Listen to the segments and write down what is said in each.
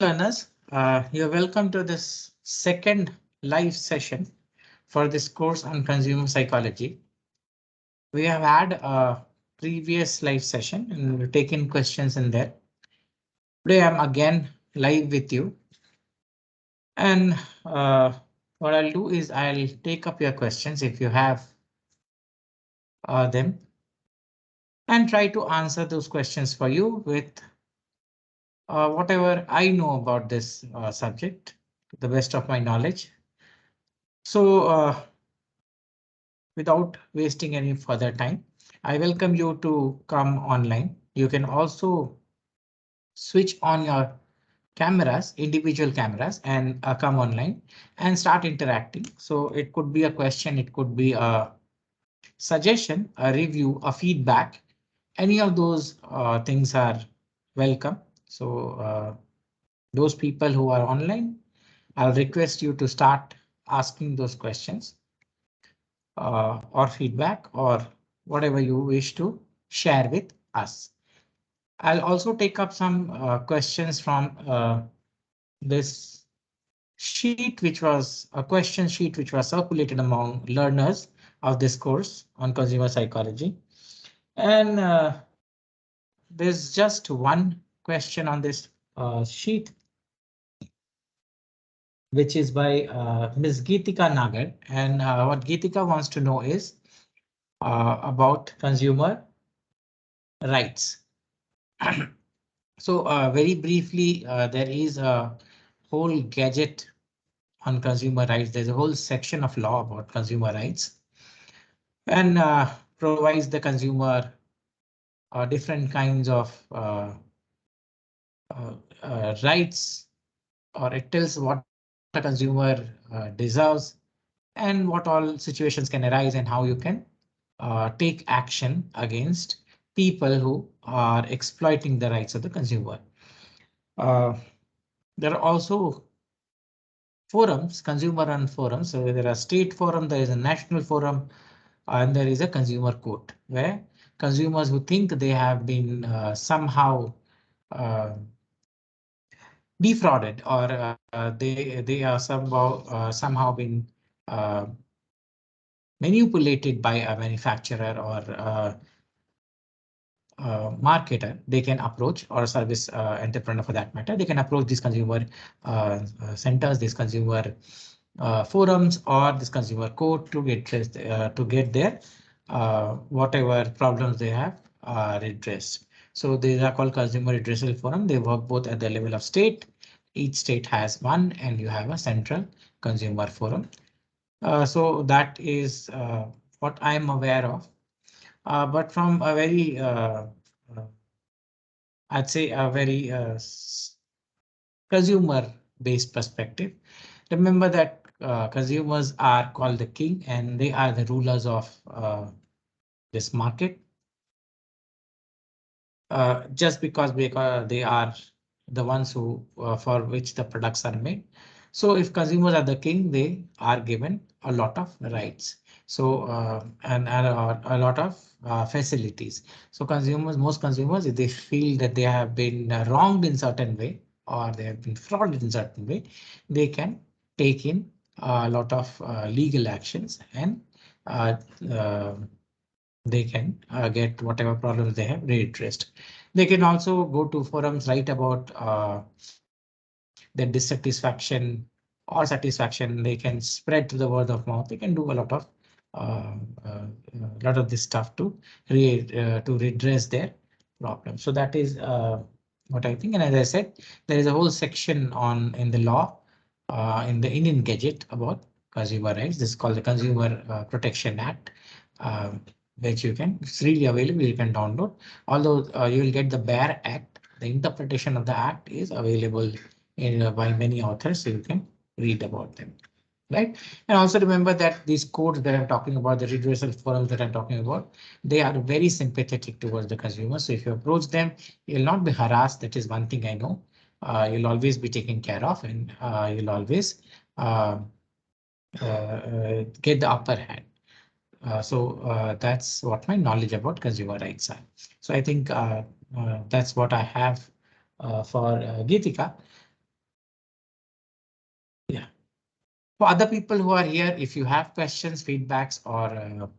Learners, you're welcome to this second live session for this course on consumer psychology. We have had a previous live session and we've taken questions in there. Today I'm again live with you. And what I'll do is I'll take up your questions if you have them and try to answer those questions for you with whatever I know about this subject, to the best of my knowledge. So without wasting any further time, I welcome you to come online. You can also switch on your cameras, individual cameras, and come online and start interacting. So it could be a question, it could be a suggestion, a review, a feedback. Any of those things are welcome. So those people who are online, I'll request you to start asking those questions or feedback or whatever you wish to share with us. I'll also take up some questions from this sheet, which was a question sheet which was circulated among learners of this course on consumer psychology. And there's just one question on this sheet, which is by Ms. Geetika Nagar. And what Geetika wants to know is about consumer rights. So very briefly, there is a whole gadget on consumer rights. There's a whole section of law about consumer rights and provides the consumer different kinds of rights, or it tells what a consumer deserves and what all situations can arise and how you can take action against people who are exploiting the rights of the consumer. Uh, there are also forums, consumer run forums. So there are state forum, there is a national forum, and there is a consumer court where consumers who think they have been somehow uh, defrauded or they are somehow been uh, manipulated by a manufacturer or marketer, they can approach, or service entrepreneur for that matter, they can approach these consumer centers, these consumer forums, or this consumer court to get their whatever problems they have redressed. So these are called consumer redressal forum. They work both at the level of state. Each state has one, and you have a central consumer forum. So that is what I'm aware of. But from a very, uh, I'd say a very consumer-based perspective, remember that consumers are called the king and they are the rulers of this market. Just because they are the ones who for which the products are made. So if consumers are the king, they are given a lot of rights. So and a lot of facilities. So most consumers, if they feel that they have been wronged in certain way or they have been frauded in certain way, they can take in a lot of legal actions and uh, uh, they can get whatever problems they have redressed. They can also go to forums, write about their dissatisfaction or satisfaction. They can spread to the word of mouth. They can do uh, uh, a lot of this stuff to redress their problem. So that is what I think. And as I said, there is a whole section on in the law in the Indian Gazette about consumer rights. This is called the Consumer Protection Act. Um, which you can, it's really available, you can download. Although you will get the bare act, the interpretation of the act is available by many authors, so you can read about them, right? And also remember that these codes that I'm talking about, the redressal forums that I'm talking about, they are very sympathetic towards the consumer. So if you approach them, you'll not be harassed. That is one thing I know. You'll always be taken care of, and you'll always uh, get the upper hand. So that's what my knowledge about consumer rights are. So I think that's what I have for Geetika. For other people who are here, if you have questions, feedbacks, or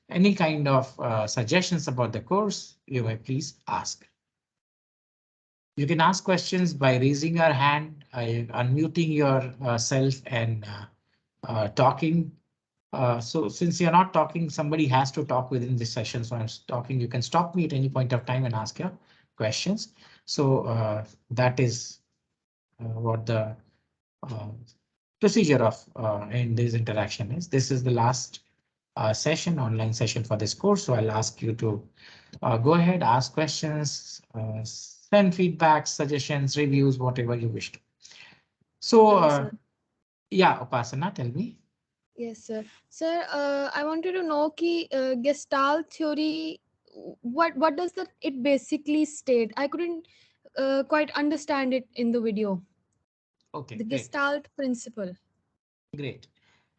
any kind of suggestions about the course, you may please ask. You can ask questions by raising your hand, unmuting yourself and talking. So since you're not talking, somebody has to talk within this session. So I'm talking. You can stop me at any point of time and ask your questions. So that is what the uh, procedure of in this interaction is. This is the last session, online session for this course. So I'll ask you to go ahead, ask questions, send feedbacks, suggestions, reviews, whatever you wish to. So yeah, Upasana, tell me. Yes, sir. Sir, I wanted to know ki Gestalt theory. What does that it basically state? I couldn't quite understand it in the video. Okay, The great, Gestalt principle. great.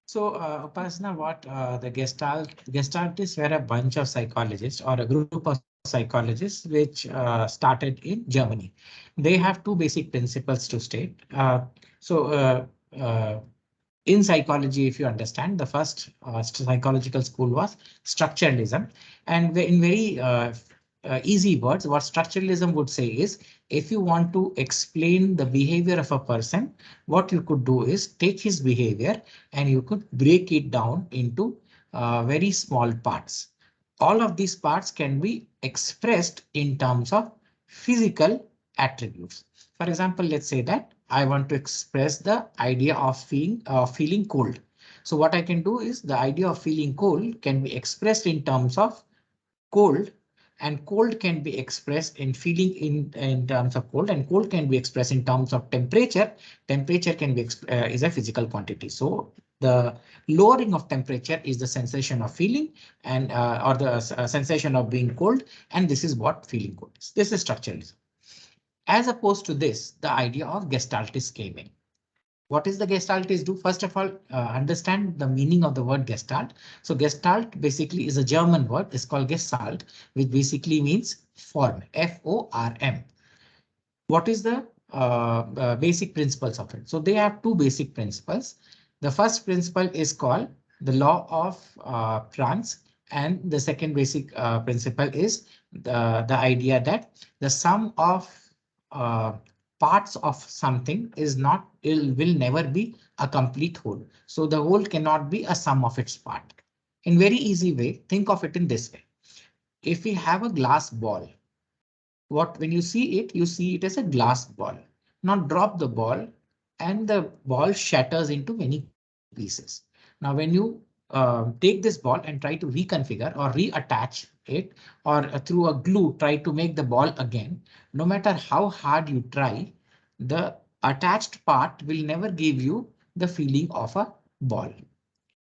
So, Upasana, what the Gestalt is where a bunch of psychologists or a group of psychologists which started in Germany. They have two basic principles to state. Uh, in psychology, if you understand, the first psychological school was structuralism. And in very easy words, what structuralism would say is, if you want to explain the behavior of a person, what you could do is take his behavior and you could break it down into very small parts. All of these parts can be expressed in terms of physical attributes. For example, let's say that I want to express the idea of feeling cold. So what I can do is the idea of feeling cold can be expressed in terms of cold, and cold can be expressed in feeling in terms of cold, and cold can be expressed in terms of temperature. Temperature can be is a physical quantity. So the lowering of temperature is the sensation of feeling and or the sensation of being cold. And this is what feeling cold is. This is structuralism. As opposed to this, the idea of gestaltist came in. What is the gestaltist do? First of all, understand the meaning of the word gestalt. So gestalt basically is a German word. It's called Gestalt, which basically means form, Form. What is the basic principles of it? So they have two basic principles. The first principle is called the law of Franz, and the second basic principle is the idea that the sum of uh, parts of something is not, it will never be a complete whole. So the whole cannot be a sum of its part. In very easy way, think of it in this way. If we have a glass ball, what when you see it as a glass ball. Now drop the ball and the ball shatters into many pieces. Now when you take this ball and try to reconfigure or reattach it, or through a glue try to make the ball again, no matter how hard you try, the attached part will never give you the feeling of a ball.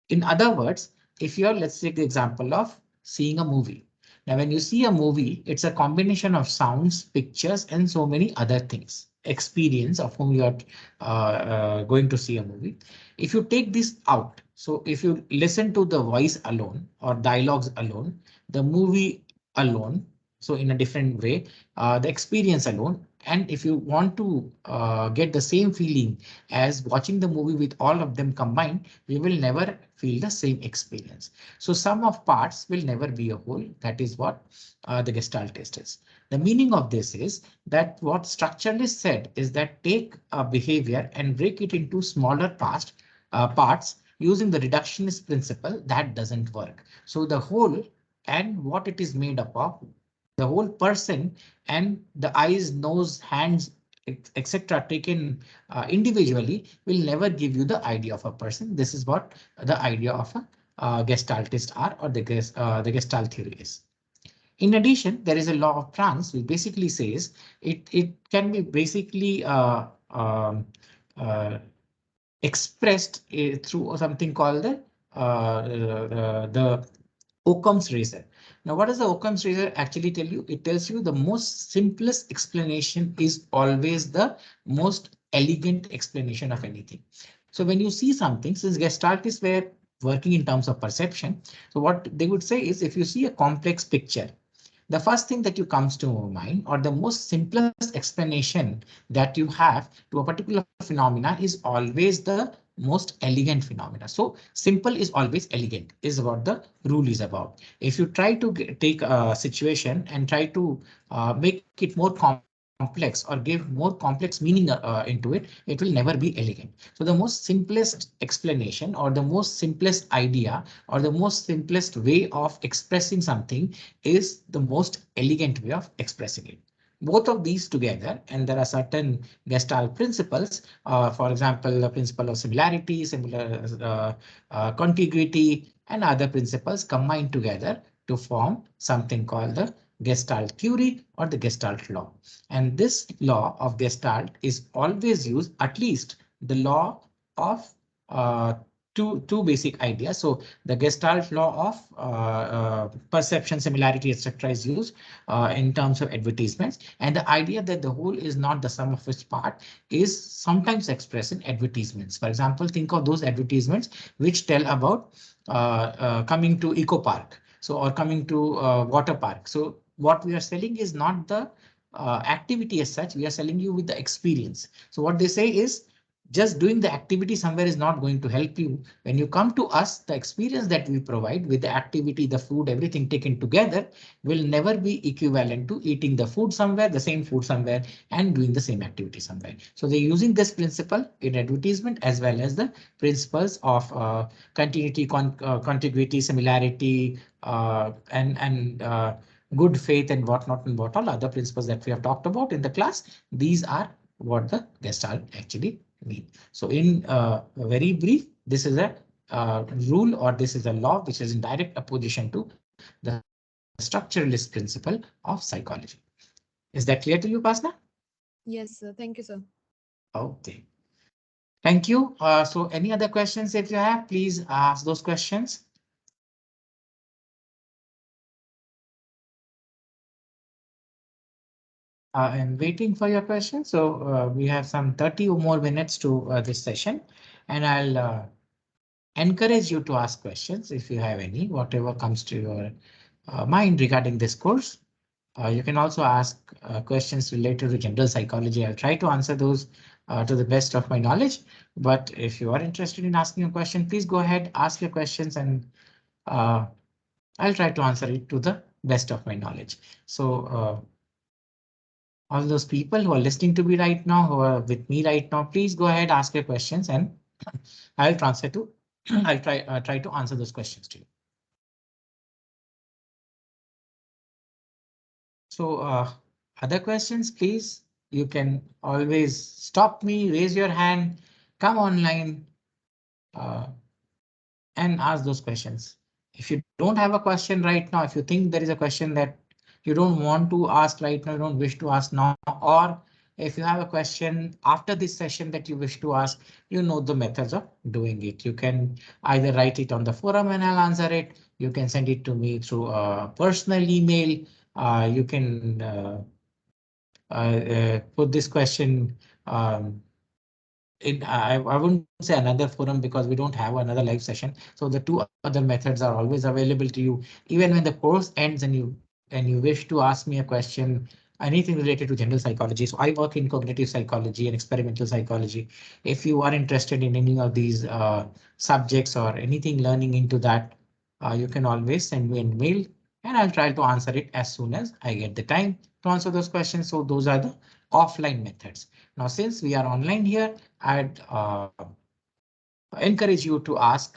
In other words, if you're, let's take the example of seeing a movie. Now, when you see a movie, it's a combination of sounds, pictures, and so many other things. Experience of whom you're going to see a movie. If you take this out, so if you listen to the voice alone or dialogues alone, the movie alone, so in a different way, the experience alone. And if you want to get the same feeling as watching the movie with all of them combined, we will never feel the same experience. So sum of parts will never be a whole. That is what the Gestalt test is. The meaning of this is that what structuralists said is that take a behavior and break it into smaller parts using the reductionist principle. That doesn't work. So the whole and what it is made up of, the whole person and the eyes, nose, hands, etc. taken individually will never give you the idea of a person. This is what the idea of a gestaltist are, or the gestalt theory is. In addition, there is a law of trans which basically says it can be basically uh, expressed through something called the Occam's razor. Now, what does the Occam's razor actually tell you? It tells you the most simplest explanation is always the most elegant explanation of anything. So when you see something, since Gestaltists were working in terms of perception, so what they would say is if you see a complex picture, the first thing that you comes to mind, or the most simplest explanation that you have to a particular phenomena, is always the most elegant phenomena. So simple is always elegant is what the rule is about. If you try to take a situation and try to make it more complex or give more complex meaning into it will never be elegant. So the most simplest explanation or the most simplest idea or the most simplest way of expressing something is the most elegant way of expressing it. Both of these together, and there are certain Gestalt principles, for example, the principle of similarity, similar contiguity, and other principles combined together to form something called the Gestalt theory or the Gestalt law. And this law of Gestalt is always used, at least the law of uh, two basic ideas. So the Gestalt law of perception, similarity, etc. is used in terms of advertisements. And the idea that the whole is not the sum of its part is sometimes expressed in advertisements. For example, think of those advertisements which tell about coming to eco park. So or coming to water park. So what we are selling is not the activity as such. We are selling you with the experience. So what they say is just doing the activity somewhere is not going to help you. When you come to us, the experience that we provide with the activity, the food, everything taken together will never be equivalent to eating the food somewhere, the same food somewhere, and doing the same activity somewhere. So they're using this principle in advertisement as well as the principles of continuity, contiguity, similarity, and good faith and whatnot and what all other principles that we have talked about in the class. These are what the Gestalt actually mean. So in very brief, this is a rule or this is a law which is in direct opposition to the structuralist principle of psychology. Is that clear to you, Pasna? Yes, sir. Thank you, sir. Okay. Thank you. So any other questions if you have, please ask those questions. I'm waiting for your questions. So we have some 30 or more minutes to this session, and I'll encourage you to ask questions if you have any, whatever comes to your mind regarding this course. You can also ask questions related to general psychology. I'll try to answer those to the best of my knowledge. But if you are interested in asking a question, please go ahead, ask your questions, and uh, I'll try to answer it to the best of my knowledge. So all those people who are listening to me right now, who are with me right now, please go ahead, ask your questions, and I'll transfer to I'll try to answer those questions to you. So other questions, please. You can always stop me, raise your hand, come online uh, and ask those questions. If you don't have a question right now, if you think there is a question that you don't want to ask right now, you don't wish to ask now, or if you have a question after this session that you wish to ask, you know the methods of doing it. You can either write it on the forum and I'll answer it. You can send it to me through a personal email. You can put this question I wouldn't say another forum because we don't have another live session. So the two other methods are always available to you. Even when the course ends and you wish to ask me a question, anything related to general psychology. So I work in cognitive psychology and experimental psychology. If you are interested in any of these subjects or anything learning into that, you can always send me an mail and I'll try to answer it as soon as I get the time to answer those questions. So those are the offline methods. Now, since we are online here, I'd encourage you to ask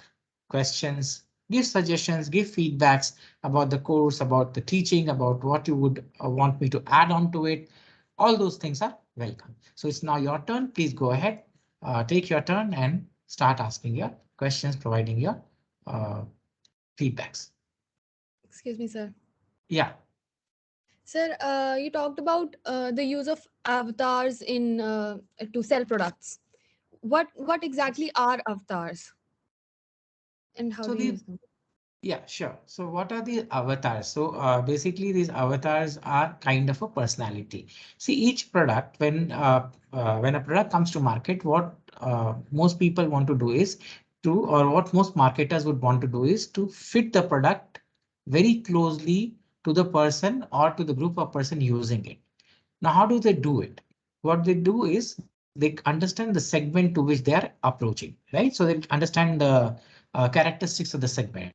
questions, give suggestions, give feedbacks about the course, about the teaching, about what you would want me to add on to it. All those things are welcome. So it's now your turn. Please go ahead, take your turn and start asking your questions, providing your uh, feedbacks. Excuse me, sir. Yeah. Sir, you talked about the use of avatars in to sell products. What exactly are avatars and how So do you the use them? Yeah, sure. So what are the avatars? So basically these avatars are kind of a personality. See each product when a product comes to market, what most people want to do is or what most marketers would want to do is to fit the product very closely to the person or to the group of person using it. Now, how do they do it? What they do is they understand the segment to which they are approaching, right? So they understand the characteristics of the segment.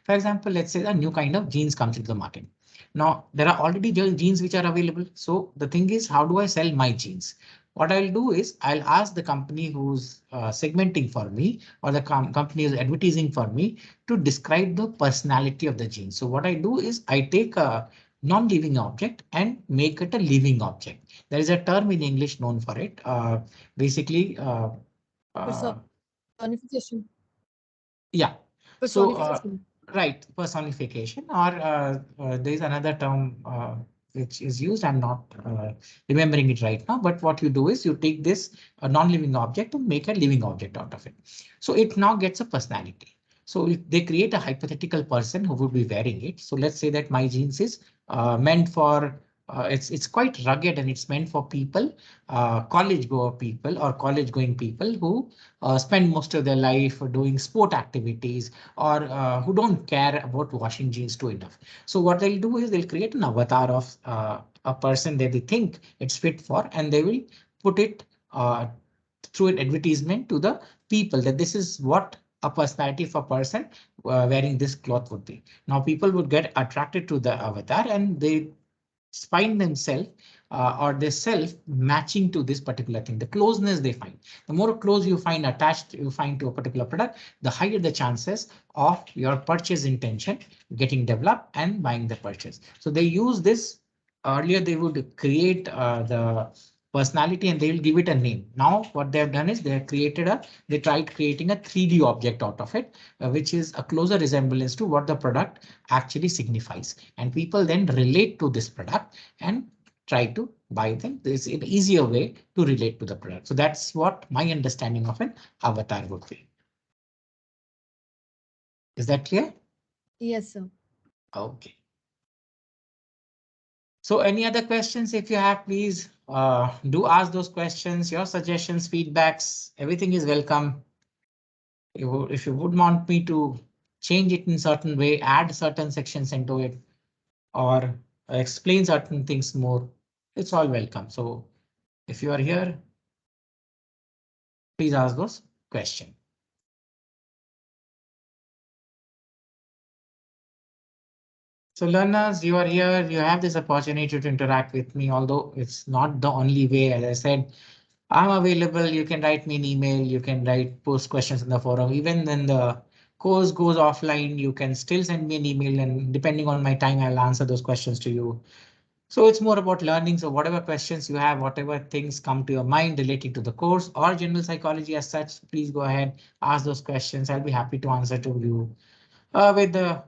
For example, let's say a new kind of jeans comes into the market. Now, there are already jeans which are available. So the thing is, how do I sell my jeans? What I'll do is I'll ask the company who's segmenting for me, or the company who's advertising for me, to describe the personality of the jeans. So what I do is I take a non-living object and make it a living object. There is a term in English known for it. Basically, uh, Personification. yeah. So, Personification. right, personification, or there is another term which is used. I'm not remembering it right now, but what you do is you take this non-living object to make a living object out of it. So it now gets a personality. So if they create a hypothetical person who would be wearing it. So let's say that my jeans is meant for it's quite rugged, and it's meant for people, college goer people or college going people who spend most of their life doing sport activities, or who don't care about washing jeans too enough. So what they'll do is they'll create an avatar of a person that they think it's fit for, and they will put it through an advertisement to the people that this is what a personality of a person wearing this cloth would be. Now people would get attracted to the avatar, and they find themselves or their self matching to this particular thing. The closeness they find, the more close you find attached you find to a particular product, the higher the chances of your purchase intention getting developed and buying the purchase. So they use this. Earlier they would create the personality and they will give it a name. Now what they have done is they tried creating a 3D object out of it, which is a closer resemblance to what the product actually signifies. And people then relate to this product and try to buy them. There's an easier way to relate to the product. So that's what my understanding of an avatar would be. Is that clear? Yes, sir. Okay. So any other questions? If you have, please do ask those questions. Your suggestions, feedbacks, everything is welcome. If you would want me to change it in certain way, add certain sections into it, or explain certain things more, it's all welcome. So if you are here, please ask those questions. So learners, you are here, you have this opportunity to interact with me, although it's not the only way. As I said, I'm available. You can write me an email, you can post questions in the forum. Even when the course goes offline, you can still send me an email, and depending on my time, I'll answer those questions to you. So it's more about learning. So whatever questions you have, whatever things come to your mind relating to the course or general psychology as such, please go ahead, ask those questions. I'll be happy to answer to you with the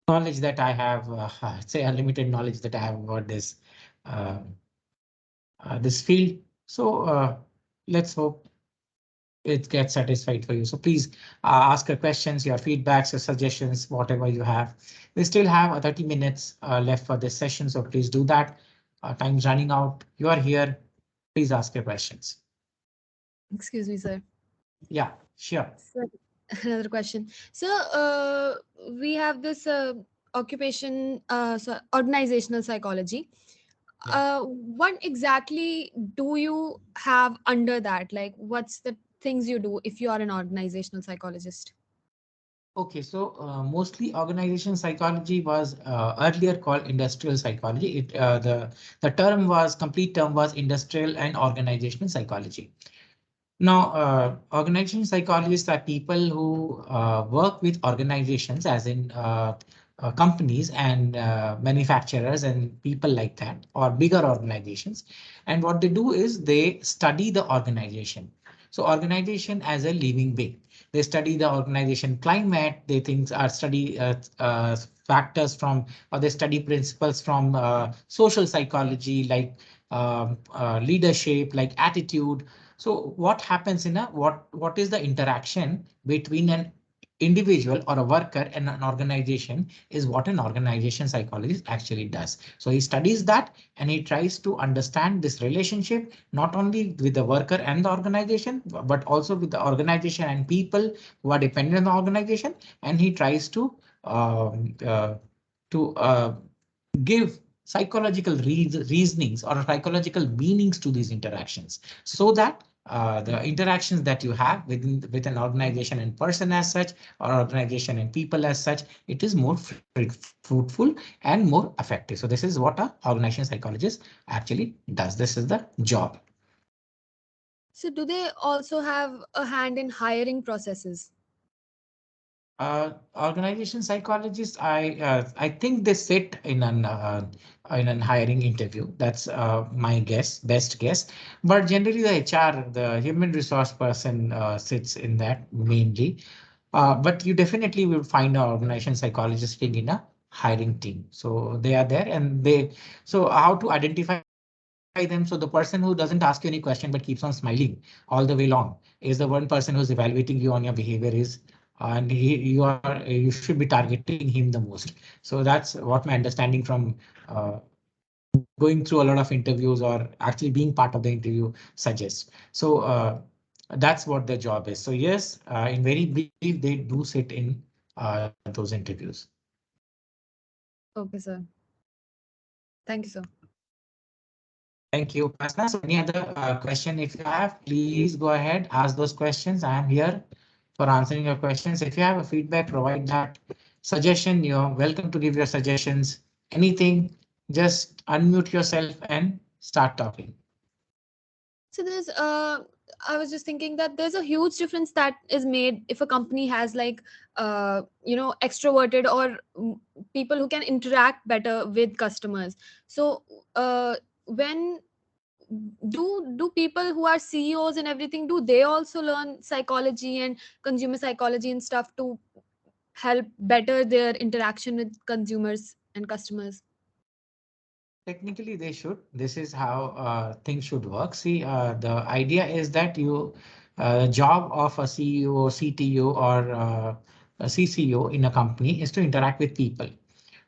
knowledge that I have, say unlimited knowledge that I have about uh, this field. So let's hope it gets satisfied for you. So please ask your questions, your feedbacks, your suggestions, whatever you have. We still have 30 minutes left for this session, so please do that. Time's running out. You are here. Please ask your questions. Excuse me, sir. Yeah, sure. Sir, another question. So, we have this occupation, so organizational psychology. Yeah. What exactly do you have under that? Like, what's the things you do if you are an organizational psychologist? Okay, so mostly organization psychology was earlier called industrial psychology. The term was complete term was industrial and organizational psychology. Now, organization psychologists are people who work with organizations, as in companies and manufacturers and people like that, or bigger organizations. And what they do is they study the organization. So organization as a living being. They study the organization climate. They think are study factors from, or they study principles from social psychology, like leadership, like attitude. So what happens in what is the interaction between an individual or a worker and an organization is what an organization psychologist actually does. So he studies that and he tries to understand this relationship not only with the worker and the organization, but also with the organization and people who are dependent on the organization. And he tries to um, uh, to give psychological reasonings or psychological meanings to these interactions, so that the interactions that you have with an organization and person as such, or organization and people as such, it is more fruitful and more effective. So this is what a organization psychologist actually does. This is the job. So do they also have a hand in hiring processes? Organization psychologists, I think they sit in an hiring interview. That's my guess, best guess. But generally, the HR, the human resource person, sits in that mainly. But you definitely will find an organization psychologist being in a hiring team. So they are there, and they. So how to identify them? So the person who doesn't ask you any question but keeps on smiling all the way long is the one person who's evaluating you on your behavior is, and you should be targeting him the most. So that's what my understanding from uh, going through a lot of interviews or actually being part of the interview suggests. So that's what their job is. So yes, in very brief, they do sit in those interviews. Okay, sir. Thank you, sir. Thank you, Upasna. So any other question, if you have, please go ahead, ask those questions. I am here for answering your questions. If you have a feedback, provide that. Suggestion, you're welcome to give your suggestions. Anything, just unmute yourself and start talking. So there's I was just thinking that there's a huge difference that is made if a company has like extroverted or people who can interact better with customers. So when do people who are CEOs and everything, do they also learn psychology and consumer psychology and stuff to help better their interaction with consumers and customers? Technically, they should. This is how things should work. See, the idea is that job of a CEO, CTO, or a CCO in a company is to interact with people.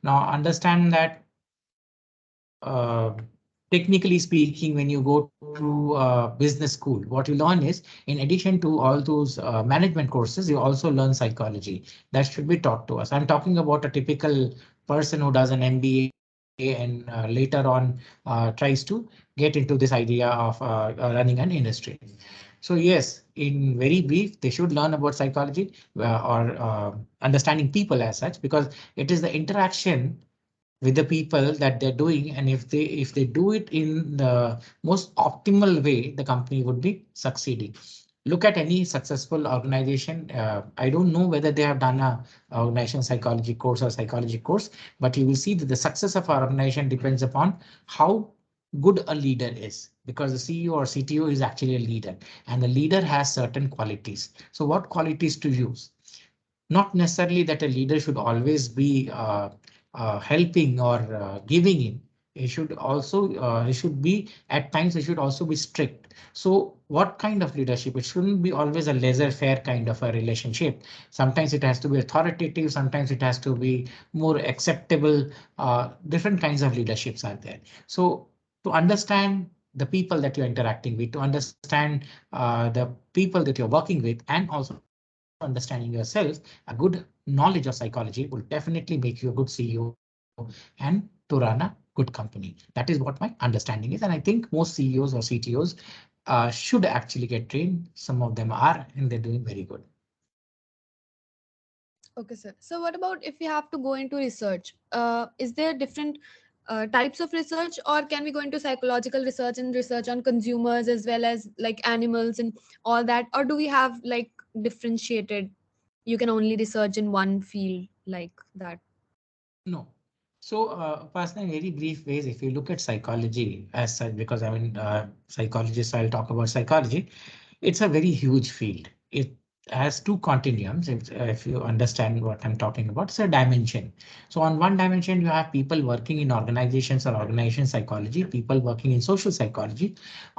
Now, understand that uh, technically speaking, when you go to business school, what you learn is, in addition to all those management courses, you also learn psychology. That should be taught to us. I'm talking about a typical person who does an MBA and later on tries to get into this idea of running an industry. So yes, in very brief, they should learn about psychology or understanding people as such, because it is the interaction with the people that they're doing, and if they do it in the most optimal way, the company would be succeeding. Look at any successful organization. I don't know whether they have done a organization psychology course or psychology course, but you will see that the success of our organization depends upon how good a leader is, because the CEO or CTO is actually a leader, and the leader has certain qualities. So what qualities to use? Not necessarily that a leader should always be helping or giving in. He should be, at times, he should also be strict. So what kind of leadership? It shouldn't be always a laissez-faire kind of a relationship. Sometimes it has to be authoritative. Sometimes it has to be more acceptable. Different kinds of leaderships are there. So to understand the people that you're interacting with, to understand the people that you're working with, and also understanding yourself, a good knowledge of psychology will definitely make you a good CEO and to run a good company. That is what my understanding is. And I think most CEOs or CTOs should actually get trained. Some of them are, and they're doing very good. Okay, sir. So, what about if we have to go into research? Is there different types of research, or can we go into psychological research and research on consumers as well as like animals and all that? Or do we have like differentiated? You can only research in one field like that. No. So, Upasana, in very brief ways, if you look at psychology as such, because I'm in psychology, so I'll talk about psychology. It's a very huge field. It has two continuums. If you understand what I'm talking about, it's a dimension. So on one dimension, you have people working in organizations or organization psychology, people working in social psychology.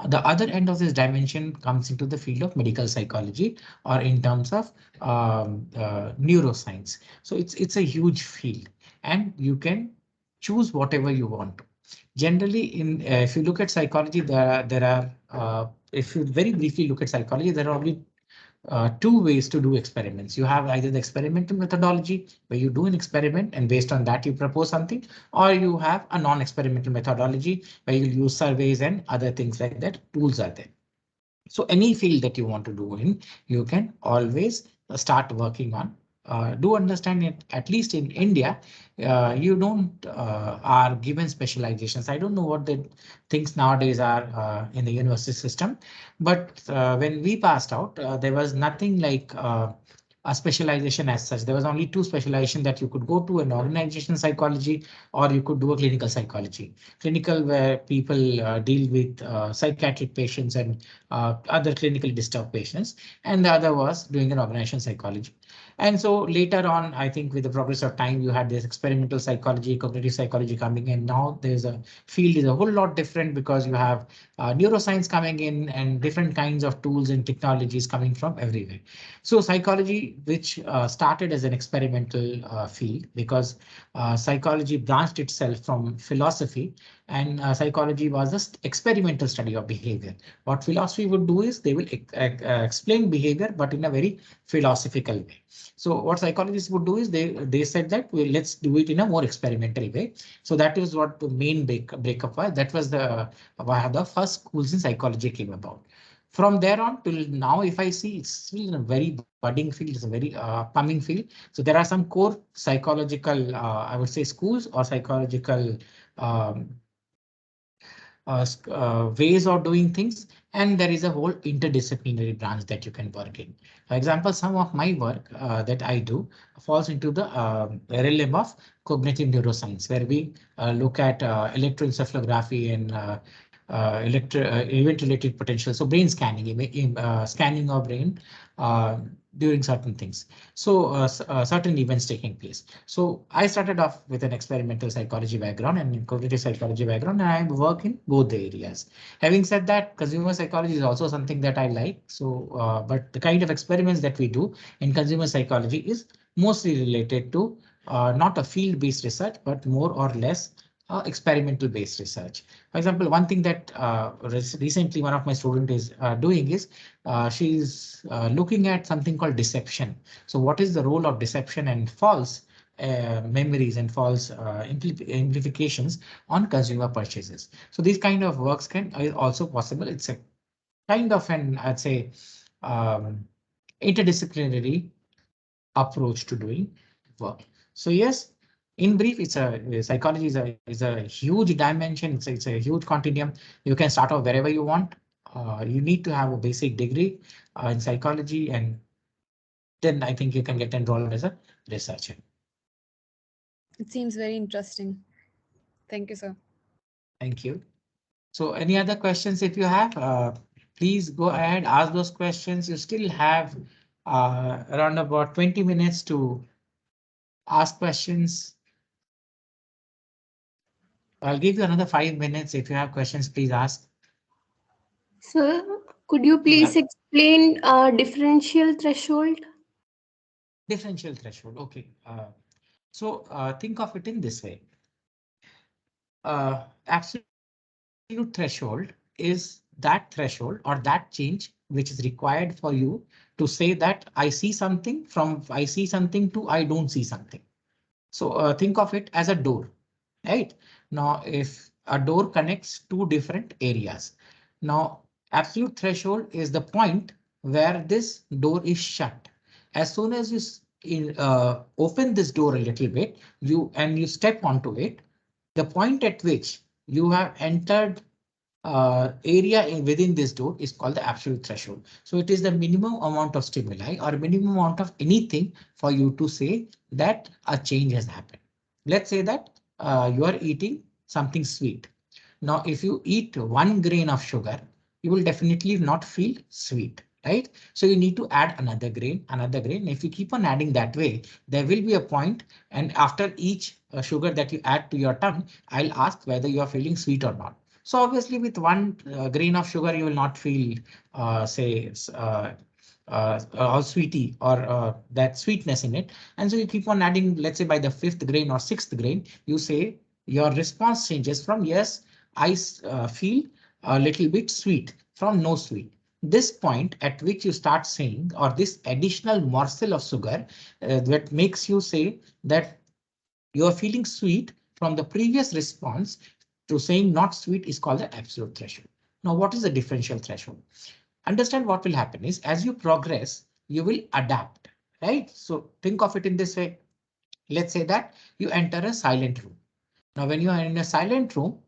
The other end of this dimension comes into the field of medical psychology, or in terms of neuroscience. So it's a huge field, and you can choose whatever you want to. Generally, if you look at psychology, there are if you very briefly look at psychology, there are only two ways to do experiments. You have either the experimental methodology where you do an experiment and based on that you propose something, or you have a non-experimental methodology where you use surveys and other things like that. Tools are there. So any field that you want to do in, you can always start working on. Do understand it, at least in India, you don't are given specializations. I don't know what the things nowadays are in the university system, but when we passed out, there was nothing like a specialization as such. There was only two specialization that you could go to: an organization psychology, or you could do a clinical psychology. Clinical, where people deal with psychiatric patients and other clinically disturbed patients, and the other was doing an organization psychology. And so later on, I think with the progress of time, you had this experimental psychology, cognitive psychology coming in. Now there's a field is a whole lot different because you have neuroscience coming in and different kinds of tools and technologies coming from everywhere. So psychology, which started as an experimental field because psychology branched itself from philosophy, and psychology was just experimental study of behavior. What philosophy would do is they will explain behavior, but in a very philosophical way. So what psychologists would do is they said that let's do it in a more experimental way. So that is what the main breakup was. That was the why the first schools in psychology came about. From there on till now, if I see, it's still in a very budding field, it's a very upcoming field. So there are some core psychological, I would say, schools or psychological um, ways of doing things, and there is a whole interdisciplinary branch that you can work in. For example, some of my work that I do falls into the realm of cognitive neuroscience, where we look at electroencephalography and event-related potential. So brain scanning, scanning of brain uh, during certain things. So certain events taking place. So I started off with an experimental psychology background and cognitive psychology background, and I work in both the areas. Having said that, consumer psychology is also something that I like. So, but the kind of experiments that we do in consumer psychology is mostly related to not a field-based research, but more or less experimental based research. For example, one thing that recently one of my students is doing is she's looking at something called deception. So what is the role of deception and false memories and false implications on consumer purchases? So these kind of works can is also possible. It's a kind of an, I'd say, um, interdisciplinary approach to doing work. So yes, in brief, it's a psychology is a huge dimension. It's a huge continuum. You can start off wherever you want. You need to have a basic degree in psychology, and then I think you can get enrolled as a researcher. It seems very interesting. Thank you, sir. Thank you. So any other questions if you have, please go ahead, ask those questions. You still have around about 20 minutes to ask questions. I'll give you another 5 minutes. If you have questions, please ask. Sir, could you Yeah, please explain differential threshold? differential threshold. Okay. So think of it in this way. Absolute threshold is that threshold or that change which is required for you to say that I see something from I see something to I don't see something. So think of it as a door, right? Now, if a door connects two different areas, now absolute threshold is the point where this door is shut. As soon as you open this door a little bit, you step onto it, the point at which you have entered area within this door is called the absolute threshold. So it is the minimum amount of stimuli or minimum amount of anything for you to say that a change has happened. Let's say that you are eating something sweet. Now, if you eat 1 grain of sugar, you will definitely not feel sweet, right? So you need to add another grain, another grain. If you keep on adding that way, there will be a point, and after each sugar that you add to your tongue, I'll ask whether you are feeling sweet or not. So obviously with 1 grain of sugar, you will not feel, say, or sweety or that sweetness in it. And so you keep on adding, let's say by the 5th grain or 6th grain, you say your response changes from yes, I feel a little bit sweet from no sweet. this point at which you start saying, or this additional morsel of sugar that makes you say that you are feeling sweet from the previous response to saying not sweet is called the absolute threshold. Now, what is the differential threshold? Understand what will happen is as you progress, you will adapt, right? So think of it in this way. Let's say that you enter a silent room. Now, when you are in a silent room,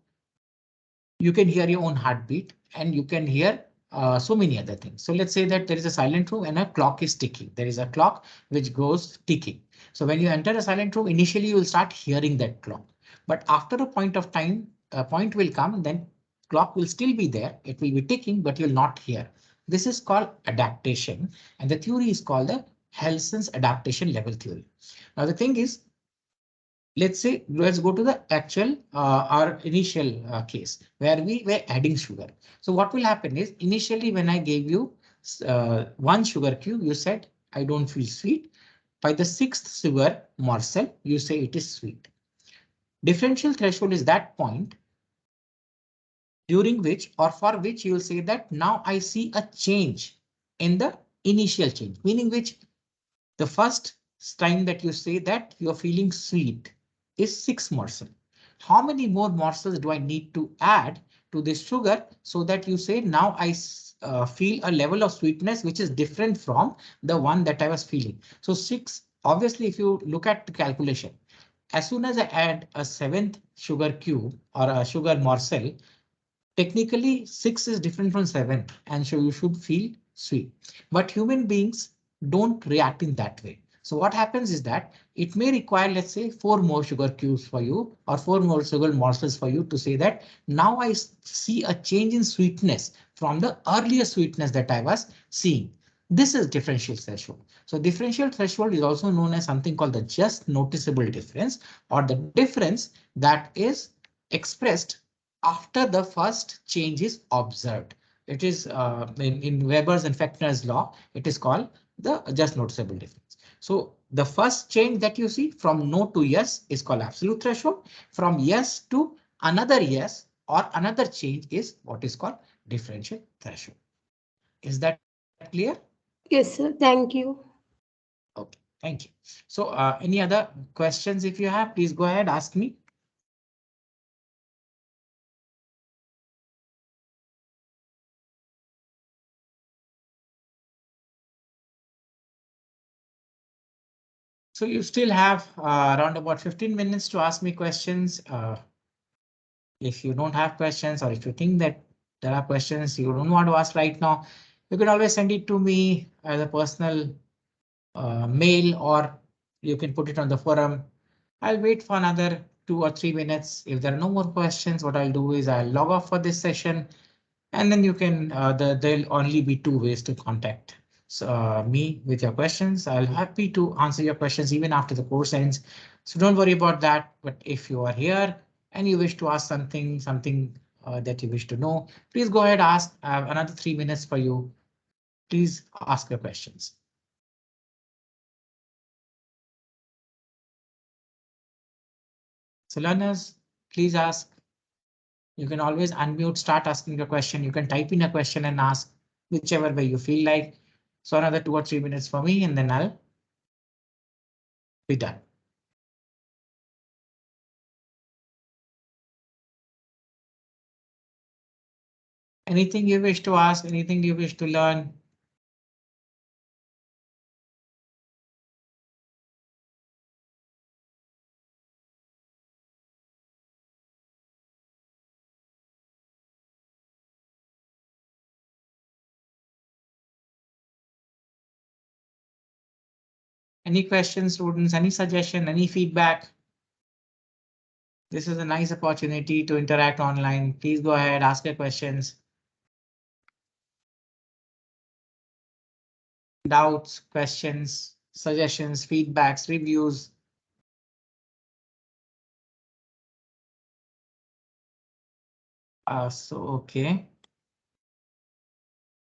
you can hear your own heartbeat and you can hear so many other things. So let's say that there is a silent room and a clock is ticking. There is a clock which goes ticking. So when you enter a silent room, initially you will start hearing that clock. But after a point of time, a point will come, then clock will still be there. It will be ticking, but you'll not hear. This is called adaptation. And the theory is called the Helson's adaptation level theory. Now, the thing is, let's go to the actual our initial case where we were adding sugar. So what will happen is initially when I gave you one sugar cube, you said I don't feel sweet. By the sixth sugar morsel, you say it is sweet. Differential threshold is that point during which or for which you will say that now I see a change in the initial change, meaning which the first time that you say that you're feeling sweet is 6 morsels. How many more morsels do I need to add to this sugar so that you say now I feel a level of sweetness which is different from the one that I was feeling. So 6, obviously, if you look at the calculation, as soon as I add a 7th sugar cube or a sugar morsel, technically 6 is different from 7 and so you should feel sweet. But human beings don't react in that way. So what happens is that it may require, let's say, 4 more sugar cubes for you or 4 more sugar morsels for you to say that now I see a change in sweetness from the earlier sweetness that I was seeing. This is differential threshold. So differential threshold is also known as something called the just noticeable difference or the difference that is expressed after the first change is observed. It is in Weber's and Fechner's law, it is called the just noticeable difference. So the first change that you see from no to yes is called absolute threshold. From yes to another yes or another change is what is called differential threshold. Is that clear? Yes, sir. Thank you. Okay, thank you. So any other questions if you have, please go ahead, ask me. So you still have around about 15 minutes to ask me questions. If you don't have questions or if you think that there are questions you don't want to ask right now, you can always send it to me as a personal mail or you can put it on the forum. I'll wait for another 2 or 3 minutes. If there are no more questions, what I'll do is I'll log off for this session and then you can there'll only be 2 ways to contact me with your questions. I'll happy to answer your questions even after the course ends. So don't worry about that. But if you are here and you wish to ask something that you wish to know, please go ahead, ask. I have another 3 minutes for you. Please ask your questions. So learners, please ask. You can always unmute, start asking a question. You can type in a question and ask whichever way you feel like. So another 2 or 3 minutes for me and then I'll be done. Anything you wish to ask, anything you wish to learn. Any questions, students, any suggestion, any feedback? This is a nice opportunity to interact online. Please go ahead, ask your questions. Doubts, questions, suggestions, feedbacks, reviews. Okay.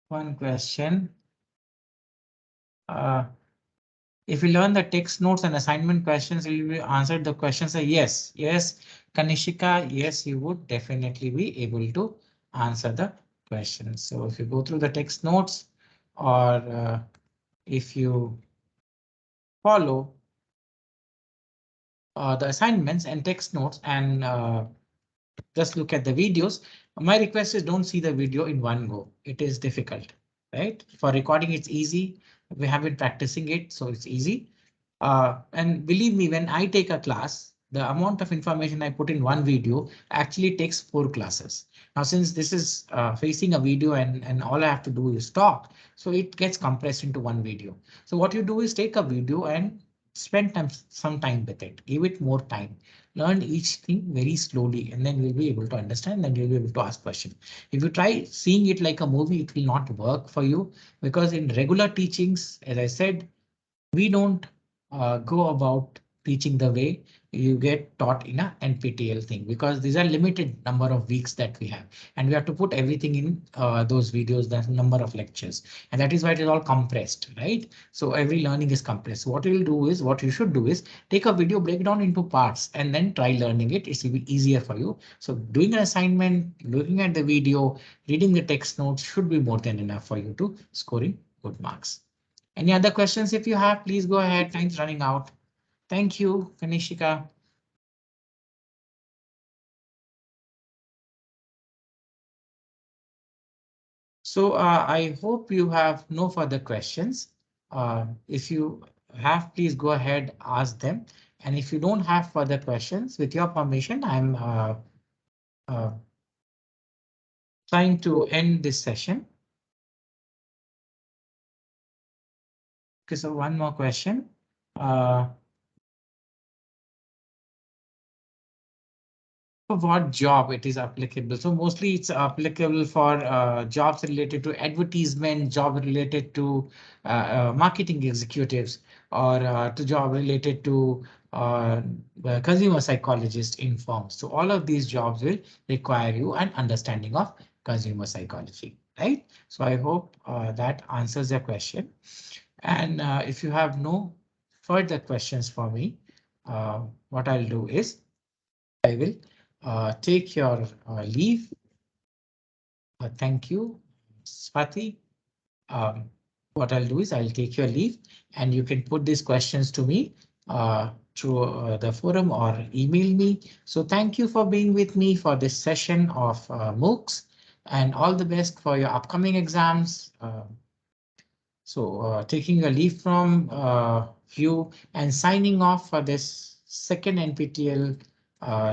One question. If you learn the text notes and assignment questions, will you answer the questions? Yes, Kanishika, yes, you would definitely be able to answer the questions. So if you go through the text notes, or if you follow the assignments and text notes and just look at the videos. My request is don't see the video in one go. It is difficult, right? For recording, it's easy. We have been practicing it, so it's easy. And believe me, when I take a class, the amount of information I put in one video actually takes 4 classes. Now, since this is facing a video and all I have to do is talk, so it gets compressed into one video. So what you do is take a video and spend some time with it. Give it more time. Learn each thing very slowly, and then you'll be able to understand, then you'll be able to ask questions. If you try seeing it like a movie, it will not work for you, because in regular teachings, as I said, we don't go about teaching the way you get taught in a NPTEL thing, because these are limited number of weeks that we have, and we have to put everything in those videos, the number of lectures, and that is why it is all compressed, right? So every learning is compressed. What you'll do is, what you should do is take a video, break down into parts, and then try learning it. It will be easier for you. So doing an assignment, looking at the video, reading the text notes should be more than enough for you to scoring good marks. Any other questions? If you have, please go ahead. Time's running out. Thank you, Kanishika. So I hope you have no further questions. If you have, please go ahead, ask them. And if you don't have further questions, with your permission, I'm uh, trying to end this session. Okay, so one more question. For what job it is applicable? So mostly it's applicable for jobs related to advertisement, job related to marketing executives, or to job related to consumer psychologist in firms. So all of these jobs will require you an understanding of consumer psychology, right? So I hope that answers your question. And if you have no further questions for me, what I'll do is I will take your leave. Thank you, Swati. Um, what I'll do is I'll take your leave, and you can put these questions to me through the forum or email me. So thank you for being with me for this session of MOOCs, and all the best for your upcoming exams. So taking a leave from you and signing off for this second NPTEL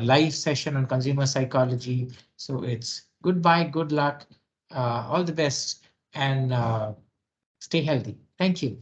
live session on consumer psychology. So it's goodbye, good luck, all the best, and stay healthy. Thank you.